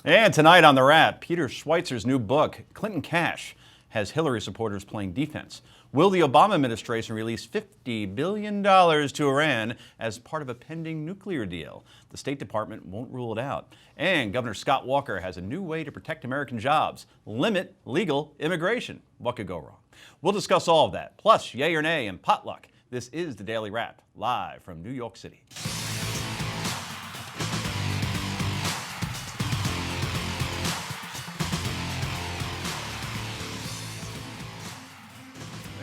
And tonight on The Wrap, Peter Schweizer's new book, Clinton Cash, has Hillary supporters playing defense. Will the Obama administration release $50 billion to Iran as part of a pending nuclear deal? The State Department won't rule it out. And Governor Scott Walker has a new way to protect American jobs, limit legal immigration. What could go wrong? We'll discuss all of that, plus yay or nay and potluck. This is The Daily Wrap, live from New York City.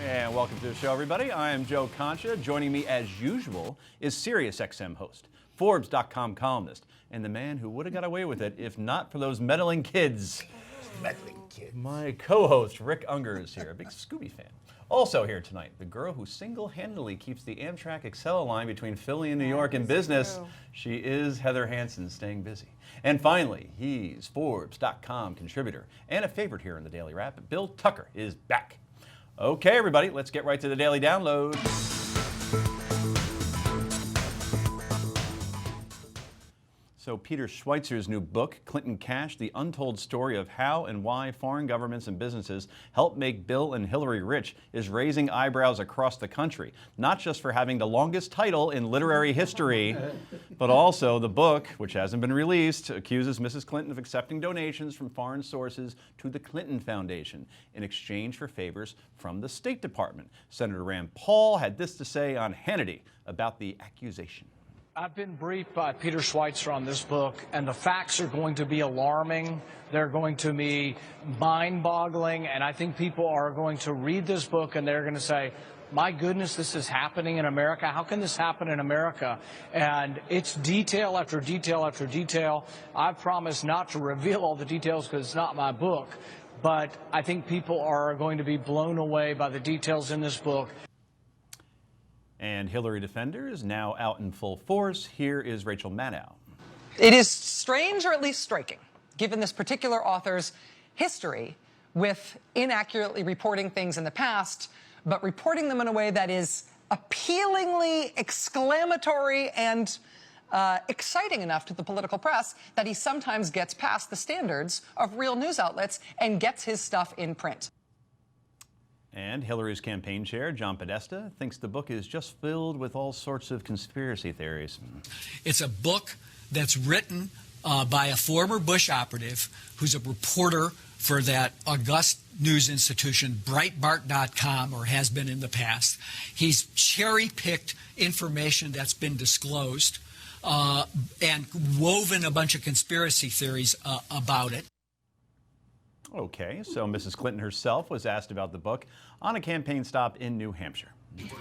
And welcome to the show, everybody. I am Joe Concha. Joining me, as usual, is SiriusXM host, Forbes.com columnist, and the man who would have got away with it if not for those meddling kids. Meddling kids. My co-host, Rick Unger, is here, a big Scooby fan. Also here tonight, the girl who single-handedly keeps the Amtrak Acela line between Philly and New York in business. She is Heather Hansen, staying busy. And finally, he's Forbes.com contributor and a favorite here in the Daily Wrap. Bill Tucker is back. Okay, everybody, let's get right to the Daily Download. So Peter Schweizer's new book, Clinton Cash, The Untold Story of How and Why Foreign Governments and Businesses Help Make Bill and Hillary Rich, is raising eyebrows across the country, not just for having the longest title in literary history, but also the book, which hasn't been released, accuses Mrs. Clinton of accepting donations from foreign sources to the Clinton Foundation in exchange for favors from the State Department. Senator Rand Paul had this to say on Hannity about the accusation. I've been briefed by Peter Schweitzer on this book, and the facts are going to be alarming. They're going to be mind-boggling, and I think people are going to read this book and they're going to say, my goodness, this is happening in America. How can this happen in America? And it's detail after detail after detail. I've promised not to reveal all the details because it's not my book, but I think people are going to be blown away by the details in this book. And Hillary defenders now out in full force. Here is Rachel Maddow. It is strange, or at least striking, given this particular author's history with inaccurately reporting things in the past, but reporting them in a way that is appealingly exclamatory and exciting enough to the political press that he sometimes gets past the standards of real news outlets and gets his stuff in print. And Hillary's campaign chair, John Podesta, thinks the book is just filled with all sorts of conspiracy theories. It's a book that's written by a former Bush operative who's a reporter for that august news institution, Breitbart.com, or has been in the past. He's cherry-picked information that's been disclosed and woven a bunch of conspiracy theories about it. Okay, so Mrs. Clinton herself was asked about the book on a campaign stop in New Hampshire.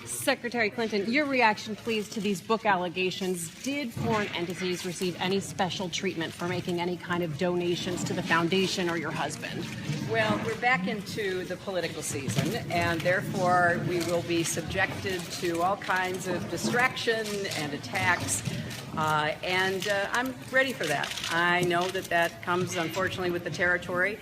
Secretary Clinton, your reaction, please, to these book allegations. Did foreign entities receive any special treatment for making any kind of donations to the foundation or your husband? Well, we're back into the political season, and therefore we will be subjected to all kinds of distraction and attacks. And I'm ready for that. I know that that comes, unfortunately, with the territory.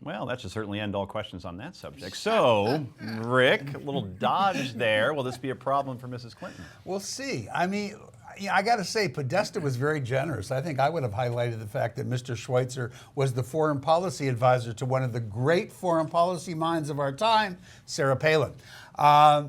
Well, that should certainly end all questions on that subject. So, Rick, a little dodge there. Will this be a problem for Mrs. Clinton? We'll see. I mean, I got to say, Podesta was very generous. I think I would have highlighted the fact that Mr. Schweitzer was the foreign policy advisor to one of the great foreign policy minds of our time, Sarah Palin.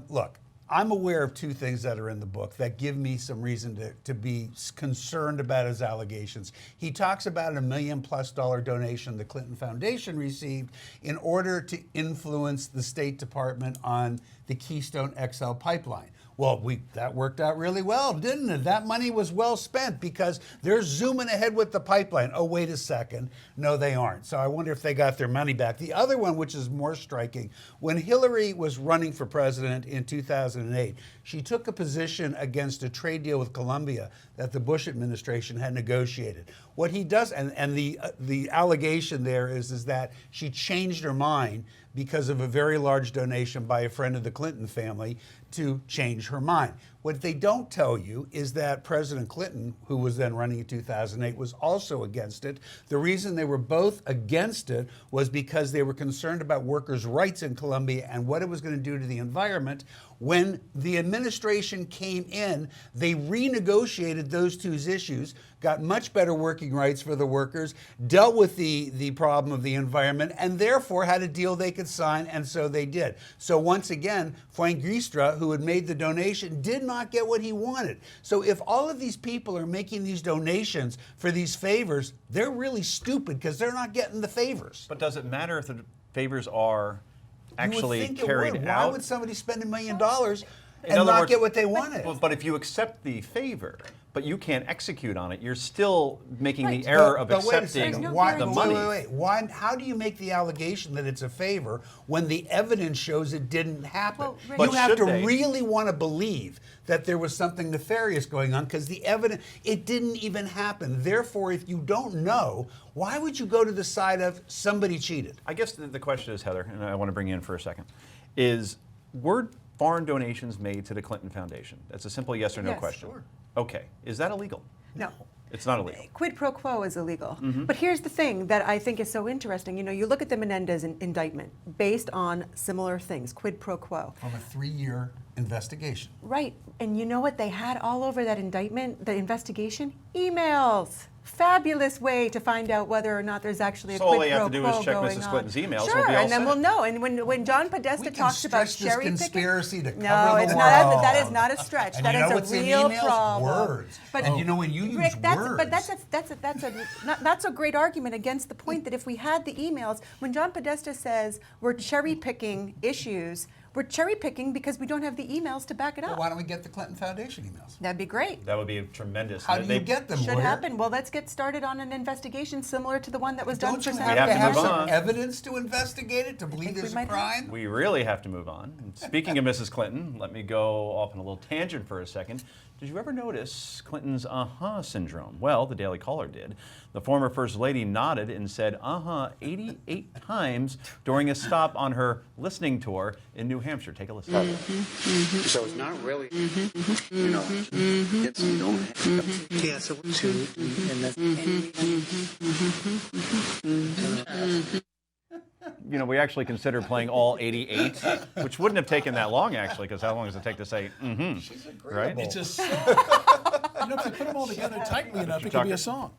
Look, I'm aware of two things that are in the book that give me some reason to be concerned about his allegations. He talks about a $1 million+ donation the Clinton Foundation received in order to influence the State Department on the Keystone XL pipeline. Well, that worked out really well, didn't it? That money was well spent because they're zooming ahead with the pipeline. Oh, wait a second. No, they aren't. So I wonder if they got their money back. The other one, which is more striking, when Hillary was running for president in 2008, she took a position against a trade deal with Colombia that the Bush administration had negotiated. What he does, and the allegation there is that she changed her mind because of a very large donation by a friend of the Clinton family to change her mind. What they don't tell you is that President Clinton, who was then running in 2008, was also against it. The reason they were both against it was because they were concerned about workers' rights in Colombia and what it was going to do to the environment. When the administration came in, they renegotiated those two issues, got much better working rights for the workers, dealt with the problem of the environment, and therefore had a deal they could sign, and so they did. So once again, Fuengistra, who had made the donation, did not get what he wanted. So if all of these people are making these donations for these favors, they're really stupid because they're not getting the favors. But does it matter if the favors are actually You would think carried it would. out? Why would somebody spend $1 million In and other not words- get what they wanted? But if you accept the favor, but you can't execute on it, you're still making Right. the error of But wait a accepting second. no Why, the wait, money. Wait. Why, how do you make the allegation that it's a favor when the evidence shows it didn't happen? Well, Rick- you But have should to they? really want to believe that there was something nefarious going on because the evidence, it didn't even happen. Therefore, if you don't know, why would you go to the side of somebody cheated? I guess the question is, Heather, and I want to bring you in for a second, were foreign donations made to the Clinton Foundation? That's a simple yes or no Yes. question. Sure. Okay. Is that illegal? No. It's not illegal. Quid pro quo is illegal. Mm-hmm. But here's the thing that I think is so interesting. You know, you look at the Menendez indictment based on similar things, quid pro quo. From a 3-year investigation. Right. And you know what they had all over that indictment, the investigation? Emails. Fabulous way to find out whether or not there's actually a So all quid they have pro to do quo is check going Mrs. on. Clinton's emails, Sure, we'll be all and then set. we'll know. And when John Podesta We can talks about stretch this cherry picking, conspiracy to no, cover the it's world. not. That is not a stretch. And That you is know a what's in real emails? problem. Words. But And you know when you use Rick, words. but that's a not so great argument against the point that if we had the emails, when John Podesta says we're cherry picking issues, we're cherry picking because we don't have the emails to back it Well, up. why don't we get the Clinton Foundation emails? That'd be great. That would be tremendous. How do you get them, Should lawyer? happen. Well, let's get started on an investigation similar to the one that was done Don't for you Senator have to have move some on. evidence to investigate it, to believe think we there's a might have. crime? We really have to move on. And speaking of Mrs. Clinton, let me go off on a little tangent for a second. Did you ever notice Clinton's syndrome? Well, the Daily Caller did. The former First Lady nodded and said 88 times during a stop on her listening tour in New Hampshire. Take a listen. So it's not really, you know, it's, you don't have cancer to, and that's, You know, we actually considered playing all 88, which wouldn't have taken that long, actually, because how long does it take to say, right? It's just, you know, if you put them all together tightly enough, it could be a song.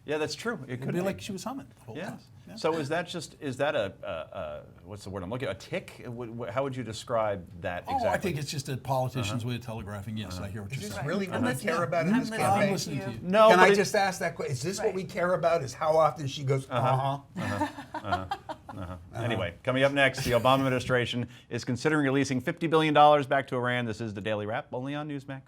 Yeah, that's true. It It'd could be like she was humming the whole Yeah. time. Yeah. So is that a what's the word I'm looking at? A tick? How would you describe that exactly? Oh, I think it's just a politician's way of telegraphing. Yes, I hear what you're Is this saying. really what we care about in this I'm campaign? listening to you. No, Can but I it- just ask that question? Is this what we care about? Is how often she goes, Anyway, coming up next, the Obama administration is considering releasing $50 billion back to Iran. This is the Daily Wrap, only on Newsmax.